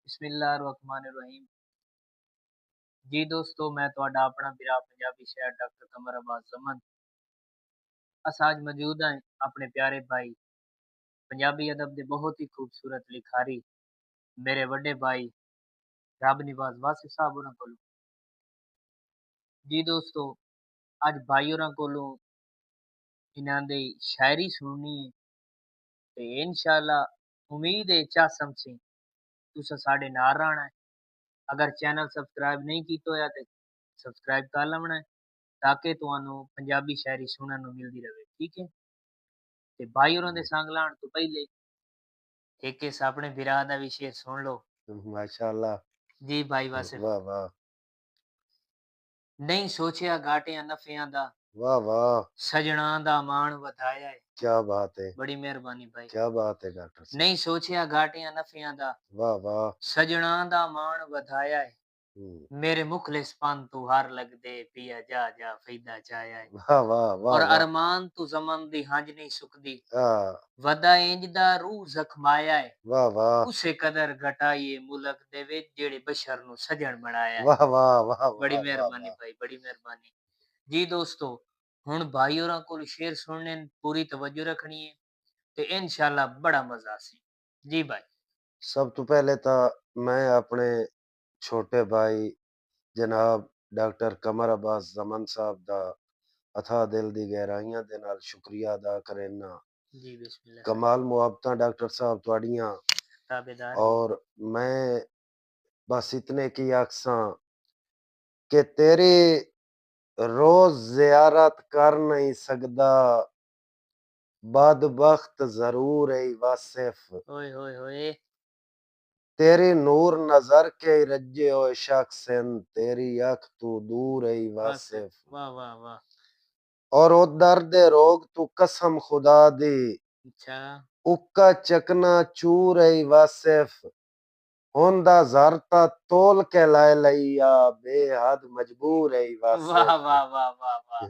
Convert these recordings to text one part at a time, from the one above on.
बिस्मिल्लाहिर्रहमानिर्रहीम। जी दोस्तों, मैं ਤੁਹਾਡਾ ਆਪਣਾ ਵੀਰਾ ਪੰਜਾਬੀ ਸ਼ਾਇਰ ਡਾਕਟਰ ਕਮਰ ਅਬਾਸ ਜ਼ਮਨ। ਅਸਾਂ ਅੱਜ ਮੌਜੂਦ ਹਾਂ ਆਪਣੇ ਪਿਆਰੇ ਭਾਈ ਪੰਜਾਬੀ ਅਦਬ ਦੇ ਬਹੁਤ ਹੀ ਖੂਬਸੂਰਤ ਲਿਖਾਰੀ ਮੇਰੇ ਵੱਡੇ ਭਾਈ ਰੱਬ ਨਿਵਾਜ਼ ਵਾਸਿਫ ਸਾਹਿਬ ਹੋਰਾਂ ਕੋਲੋਂ। ਜੀ ਦੋਸਤੋ, ਅੱਜ ਭਾਈ ਹੋਰਾਂ ਕੋਲੋਂ ਇਹਨਾਂ ਦੀ ਸ਼ਾਇਰੀ ਸੁਣਨੀ ਹੈ ਤੇ ਇਨਸ਼ਾਅੱਲਾ ਉਮੀਦ ਹੈ ਚਾਹ ਸਮਝੀ ਤੁਸੀਂ ਸਾਡੇ ਨਾਲ ਰਹਿਣਾ ਹੈ। अगर चैनल सबसक्राइब नहीं किया होया तो सबसक्राइब कर लेना है ताकि तुहानू पंजाबी शायरी सुनने को मिलती रहे। ठीक है, ते भाई होरां दे संग लाण तो पहले एक इस अपने विराह दा भी शेर सुन लो। माशाअल्लाह। जी भाई वासिफ। वाह वाह नहीं सोचिया घाटियां नफियां दा, वाह वाह, सजना दा मान वधाया है। क्या बात है, बड़ी मेहरबानी भाई। क्या बात है डॉक्टर साहब। नहीं सोचिया घाटियां नफियां दा, वाह वाह, सजना दा मान वधाया है। मेरे मुखलिस पन तू हार लग दे पिया जा जा फैदा चाया है। वाह वाह वाह और वाह, अरमान तू जमन दी हंज नहीं सुकदी, हाँ, वदा इंज दा रूह जख्माया है। वाह वाह उसे कदर घटाइए मुलक दे विच जेड़े बशर नु सजन बनाया है। वाह वाह वाह बड़ी वाह वाह मेहरबानी वाह। भाई, बड़ी मेहरबानी। जी दोस्तों, हुण भाई होरां कोल शेर सुनने न पूरी तवज्जो रखनी है ते इंशाअल्लाह बड़ा मजा आसी। जी भाई। सब तो पहले तो मैं अपने छोटे भाई जनाब डॉक्टर कमर अब्बास जमन साहब दा अथा दिल दी गहराइयां दे नाल शुक्रिया अदा करना। जी बिस्मिल्लाह। कमाल मुहब्बतां डॉक्टर साहब तुहाड़ियां, ताबेदार जी। और मैं बस इतने की आखसां कि तेरी रोज जियारत कर नहीं सकदा, बदबख्त जरूर है वासिफ। ओए होए होए। तेरी नूर नजर के रज्जे ओ शख्सन, तेरी अख तू दूर है वासिफ, वासिफ। वाह वाह वाह। और ओ दर्द रोग तू कसम खुदा दी, अच्छा। उक्का चकना चूर है वासिफ। होंदा जरता तोल के लाए लैया, बेहद मजबूर है वाह वासिफ। वाह वाह वाह वाह,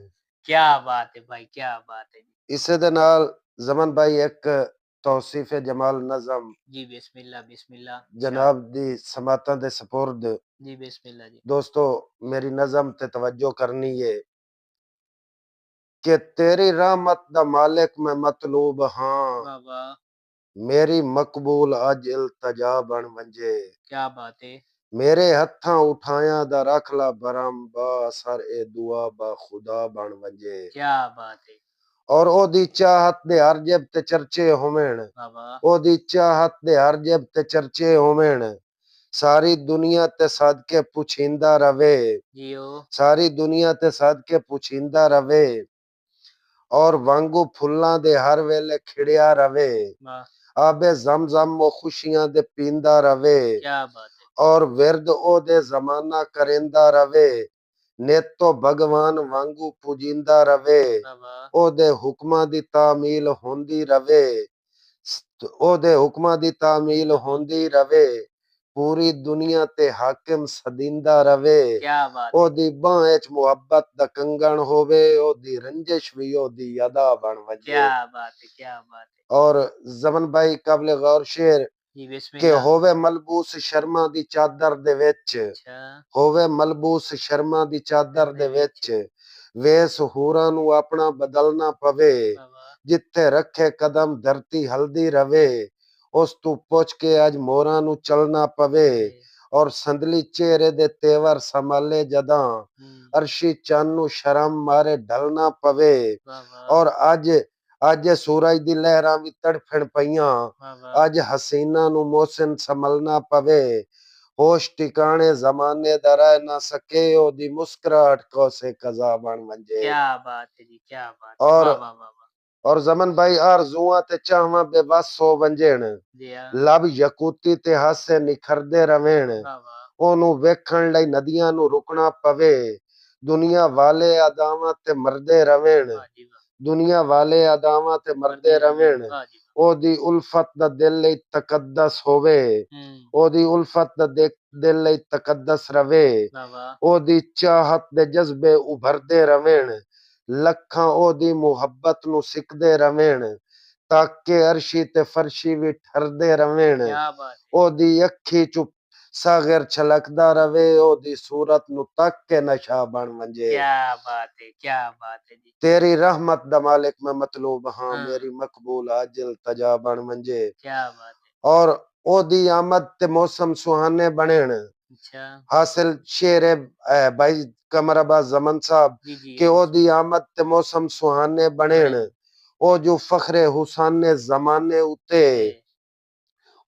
क्या बात है भाई, क्या बात है। इसे दे नाल जमन भाई एक तौसीफ जमाल नज़म जी बिस्मिल्लाह बिस्मिल्लाह। जनाब दी समातां दे सपुर्द। जी बिस्मिल्लाह जी। दोस्तों, मेरी नज़म ते तवज्जो करनी है कि तेरी रहमत दा मालिक मैं मतलूब हाँ, वाह वाह, मेरी मकबूल अज इल्तजा बन वंजे। क्या बात है। मेरे हत्थां उठाया दा रख ला बरम, बा सर ए दुआ बा खुदा बन वंजे। क्या बात है। और ओदी चाहत दे हर जेब ते चर्चे होवेण, वाह वाह। ओदी चाहत दे हर जेब ते चर्चे होवेण। सारी दुनिया ते सदके पुछिंदा रवे, जियो। सारी दुनिया ते सदके पुछिंदा रवे। और वांगू फुल्लां दे हर वेले खिड़िया रवे। वाह, आबे जमजम वो खुशियां दे पींदा रवे। क्या बात है। और विरद ओ दे जमाना करेंदा रवे। नेतो भगवान वांगू पूजिंदा रवे। वाह वाह, ओ दे हुक्मां दी तामील होंदी रवे। ओ दे हुक्मां दी तामील होंदी रवे। पूरी दुनिया ते हाकिम सदिंदा रवे। क्या बात है। ओदी बाहें च मुहब्बत दा कंगन होवे, ओदी रंजिश भी ओदी अदा बन वजे। क्या बात है, क्या बात है। और जमन भाई काबिल गौर शेर जी के बिस्मिल्लाह। होवे मलबूस शर्मा दी चादर दे विच, अच्छा। होवे मलबूस शर्मा दी चादर दे विच। वेस हूरां नू अपना बदलना पवे, वाह वाह, जिथे रखे कदम धरती हल्दी रवे। उस तू पुछ के अज मोरां नू चलना पवे। और संदली चेहरे दे तेवर संभाले जदा, अरशी चंद नू शर्म मारे ढलना पवे। वाह वाह, और अज अज सूरज दी लहरां भी तड़फण पईयां, वाह वाह, अज हसीना नू मोहसिन संभलना पवे। होश ठिकाने जमाने दा रह ना सके, ओदी मुस्कुराहट को से कजा बन वंजे। क्या बात है जी, क्या बात है। वाह वाह वाह वाह। और जमन भाई आरज़ूआं ते चाहवां बेबस हो वंजेण, जी हाँ। लब यकूती ते हासे निखरदे रवेण। वाह वाह, ओनू वेखण लई नदियां नू रुकना पवे। दुनिया वाले अदावां ते मरदे रवेण, वाह जी वाह। दुनिया वाले अदावां ते मरदे रवेण। वाह जी ओदी उल्फत दा दिल लई तकद्दस होवे, वाह। ओदी उल्फत दा दिल लई तकद्दस रवे। वाह वाह, ओदी चाहत दे जज्बे उभरदे रवेण, लखां ओदी मुहब्बत नू सिकदे रवेण, ताके अरशी ते फरशी भी ठरदे रवेण। क्या बात है। ओदी अखी चुप सागर छलकदा रवे ओदी सूरत नु तक के नशा बन वंजे। क्या बात है, क्या बात है जी। तेरी रहमत द मालिक में मतलूब हाँ हाँ, मेरी मकबूल आजिल तजा बन वंजे। क्या बात है। और ओदी आमद ते मौसम सुहाने बनेन। अच्छा, हासिल शेर है भाई कमर अब्बास जमन साहब जी, जी, के ओदी बिस्मिल्लाह। आमद ते मौसम सुहाने बनेन। बड़े ओ जो फखरे हुसाने जमाने उते ते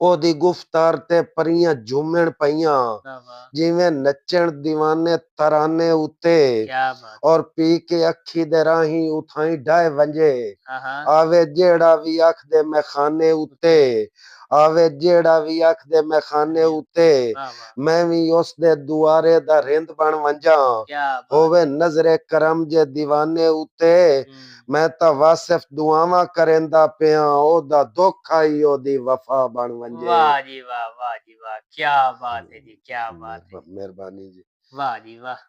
ओदी गुफ्तार ते परियां झूमण पईयां वाह, वाह! जिवें नचण दीवाने तराने उते। क्या बात है। और पी के अखी दे राही उठाई डाए वंजे। हाँ, हाँ, आवे जेड़ा भी आख दे मैं खाने उते। उते आवे जेड़ा भी आख दे मैं खाने अरे उते। वाह, वाह! मैं भी उस दे दुआरे दा रिंद बन वंजा। क्या बात होवे है। नजरे करम जे दीवाने उते। हुँ, मैं ता वासिफ दुआवां करेंदा पिया ओदा दुख आई ओदी वफा बन वंजे। वाह जी वाह! वाह जी वाह! क्या बात है जी, क्या बात है जी। मेहरबानी जी। वाह जी वाह!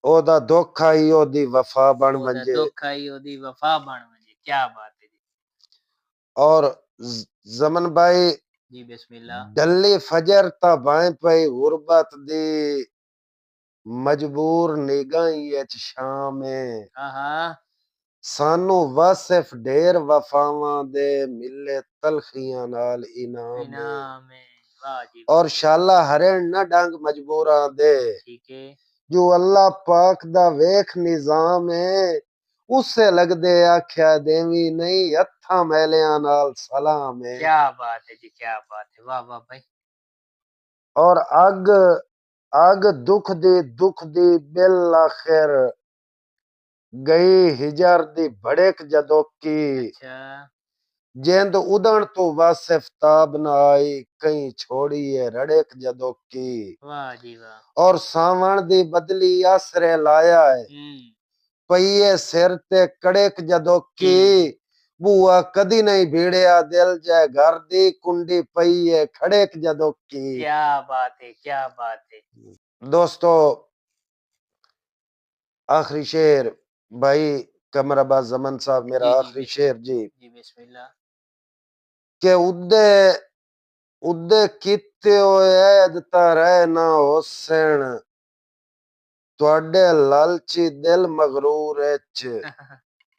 ओदा दुख आई ओदी वफा बन ਉਹਦਾ वंजे। ਦੁੱਖ आई ਉਹਦੀ वफा बन वजे। क्या बात है जी। और जमन भाई जी बिस्मिल्लाह। डली फजर ता बाएं पई गुरबत दी मजबूर निगाही एच शामे। हाँ, हाँ। सानू वासिफ ढेर वफावां दे मिले तलखियां नाल इनाम है। इनाम है। वाह जी वाह! और शाला हरेण न डंग मजबूरा दे ठीक है। जो अल्लाह पाक दा वेख निजाम है। उससे लगदे आख्या देवी नहीं हत्था मैलियां नाल सलाम है। क्या बात है जी, क्या बात है। वाह, वाह भाई! और अग अग दुख दी बिल आखिर गई हिजर दी भड़क जदों की। अच्छा। जिंद उदण तो वासिफ ताब न आई कहीं छोड़ी है रड़क जदों की। वाह जी वाह! और सावण दी बदली आसरे लाया है हुँ, पईए सिर ते कड़क जदों की। जी। बुआ कदी नहीं भीड़िया दिल जय घर दी कुंडी पई है खड़क जदों की। क्या बात है, क्या बात है। दोस्तों आखिरी शेर भाई कमर अब्बास जमन साहब मेरा जी, जी, आखिरी बिस्मिल शेर जी जी, बिस्मिल्लाह। के उद्दे उद्दे कीते होए ऐद ता रह ना हुसैन ਤੁਹਾਡੇ ਲਾਲਚੀ ਦਿਲ ਮਗਰੂਰ ਵਿੱਚ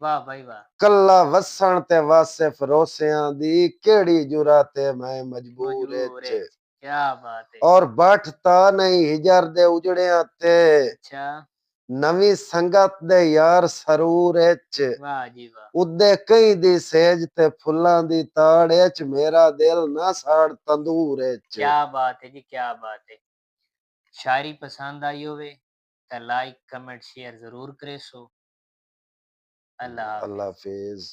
वाह भाई वाह! ਕੱਲਾ ਵਸਣ ਤੇ ਵਾਸੇ ਫਰੋਸਿਆਂ ਦੀ ਕਿਹੜੀ ਜੁਰਾ ਤੇ ਮੈਂ ਮਜਬੂਰ मजबूर है। ਵਿੱਚ। क्या बात है। ਔਰ ਬੈਠ ਤਾਂ ਨਹੀਂ ਹਿਜਰ ਦੇ ਉਜੜਿਆਂ ਤੇ अच्छा, ਨਵੀਂ ਸੰਗਤ ਦੇ ਯਾਰ ਸਰੂਰ ਵਿੱਚ। वाह जी वाह! ਉਦੇ ਕਈ ਦੀ ਸੇਜ ਤੇ ਫੁੱਲਾਂ ਦੀ ਤਾੜ ਵਿੱਚ ਮੇਰਾ ਦਿਲ ਨਾ ਸਾੜ ਤੰਦੂਰ ਵਿੱਚ। क्या बात है जी, क्या बात है। शायरी पसंद आई होवे तो लाइक, कमेंट, शेयर ज़रूर करे सो। अल्लाह अल्लाह हाफ़िज़। हाफिज।